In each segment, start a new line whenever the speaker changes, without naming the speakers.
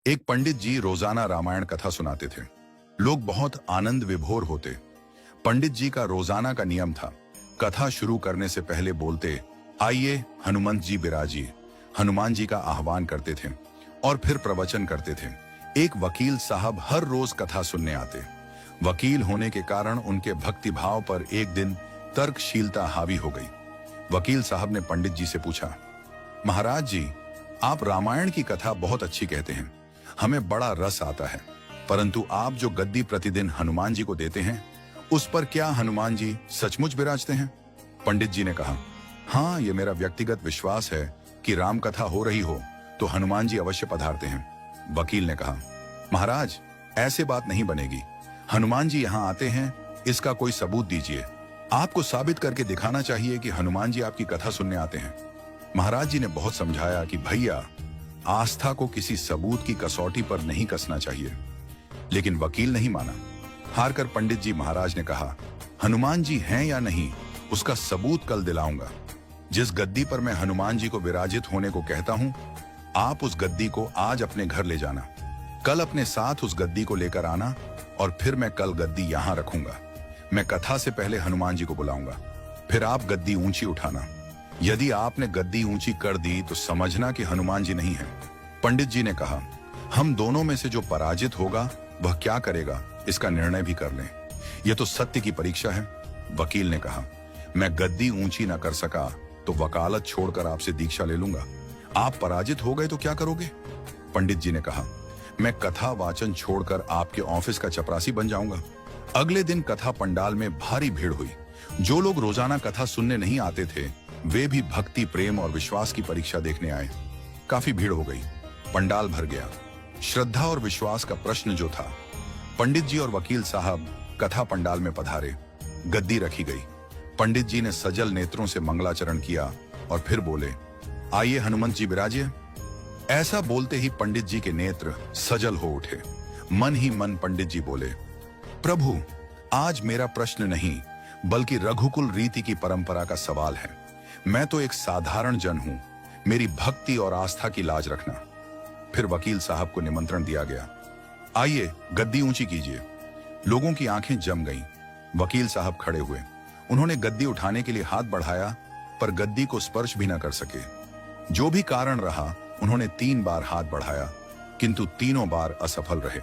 एक पंडित जी रोजाना रामायण कथा सुनाते थे। लोग बहुत आनंद विभोर होते। पंडित जी का रोजाना का नियम था, कथा शुरू करने से पहले बोलते, आइए हनुमंत जी बिराजिए। हनुमान जी का आह्वान करते थे और फिर प्रवचन करते थे। एक वकील साहब हर रोज कथा सुनने आते। वकील होने के कारण उनके भक्ति भाव पर एक दिन तर्कशीलता हावी हो गई। वकील साहब ने पंडित जी से पूछा, महाराज जी, आप रामायण की कथा बहुत अच्छी कहते हैं, हमें बड़ा रस आता है, परंतु आप जो गद्दी प्रतिदिन हनुमान जी को देते हैं, उस पर क्या हनुमान जी सचमुच विराजते हैं? पंडित जी ने कहा, हाँ, ये मेरा व्यक्तिगत विश्वास है कि राम कथा हो रही हो तो हनुमान जी अवश्य पधारते हैं। वकील ने कहा, महाराज, ऐसे बात नहीं बनेगी। हनुमान जी यहाँ आते हैं, इसका कोई सबूत दीजिए। आपको साबित करके दिखाना चाहिए कि हनुमान जी आपकी कथा सुनने आते हैं। महाराज जी ने बहुत समझाया कि भैया, आस्था को किसी सबूत की कसौटी पर नहीं कसना चाहिए, लेकिन वकील नहीं माना। हारकर पंडित जी महाराज ने कहा, हनुमान जी हैं या नहीं, उसका सबूत कल दिलाऊंगा। जिस गद्दी पर मैं हनुमान जी को विराजित होने को कहता हूं, आप उस गद्दी को आज अपने घर ले जाना, कल अपने साथ उस गद्दी को लेकर आना और फिर मैं कल गद्दी यहां रखूंगा। मैं कथा से पहले हनुमान जी को बुलाऊंगा, फिर आप गद्दी ऊंची उठाना। यदि आपने गद्दी ऊंची कर दी तो समझना कि हनुमान जी नहीं है। पंडित जी ने कहा, हम दोनों में से जो पराजित होगा वह क्या करेगा, इसका निर्णय भी कर लें। यह तो सत्य की परीक्षा है। वकील ने कहा, मैं गद्दी ऊंची न कर सका तो वकालत छोड़कर आपसे दीक्षा ले लूंगा। आप पराजित हो गए तो क्या करोगे? पंडित जी ने कहा, मैं कथा वाचन छोड़कर आपके ऑफिस का चपरासी बन जाऊंगा। अगले दिन कथा पंडाल में भारी भीड़ हुई। जो लोग रोजाना कथा सुनने नहीं आते थे, वे भी भक्ति, प्रेम और विश्वास की परीक्षा देखने आए। काफी भीड़ हो गई, पंडाल भर गया। श्रद्धा और विश्वास का प्रश्न जो था, पंडित जी और वकील साहब कथा पंडाल में पधारे। गद्दी रखी गई। पंडित जी ने सजल नेत्रों से मंगलाचरण किया और फिर बोले, आइए हनुमंत जी विराजिए। ऐसा बोलते ही पंडित जी के नेत्र सजल हो उठे। मन ही मन पंडित जी बोले, प्रभु, आज मेरा प्रश्न नहीं बल्कि रघुकुल रीति की परंपरा का सवाल है। मैं तो एक साधारण जन हूं, मेरी भक्ति और आस्था की लाज रखना। फिर वकील साहब को निमंत्रण दिया गया, आइए गद्दी ऊंची कीजिए। लोगों की आंखें जम गईं। वकील साहब खड़े हुए। उन्होंने गद्दी उठाने के लिए हाथ बढ़ाया, पर गद्दी को स्पर्श भी न कर सके। जो भी कारण रहा, उन्होंने 3 बार हाथ बढ़ाया, किंतु तीनों बार असफल रहे।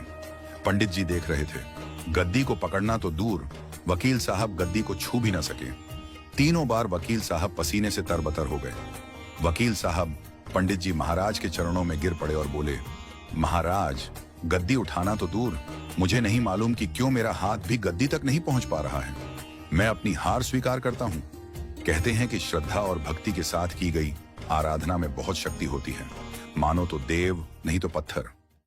पंडित जी देख रहे थे। गद्दी को पकड़ना तो दूर, वकील साहब गद्दी को छू भी न सके। तीनों बार वकील साहब पसीने से तरबतर हो गए। वकील साहब पंडित जी महाराज के चरणों में गिर पड़े और बोले, महाराज, गद्दी उठाना तो दूर, मुझे नहीं मालूम कि क्यों मेरा हाथ भी गद्दी तक नहीं पहुंच पा रहा है। मैं अपनी हार स्वीकार करता हूं। कहते हैं कि श्रद्धा और भक्ति के साथ की गई आराधना में बहुत शक्ति होती है। मानो तो देव, नहीं तो पत्थर।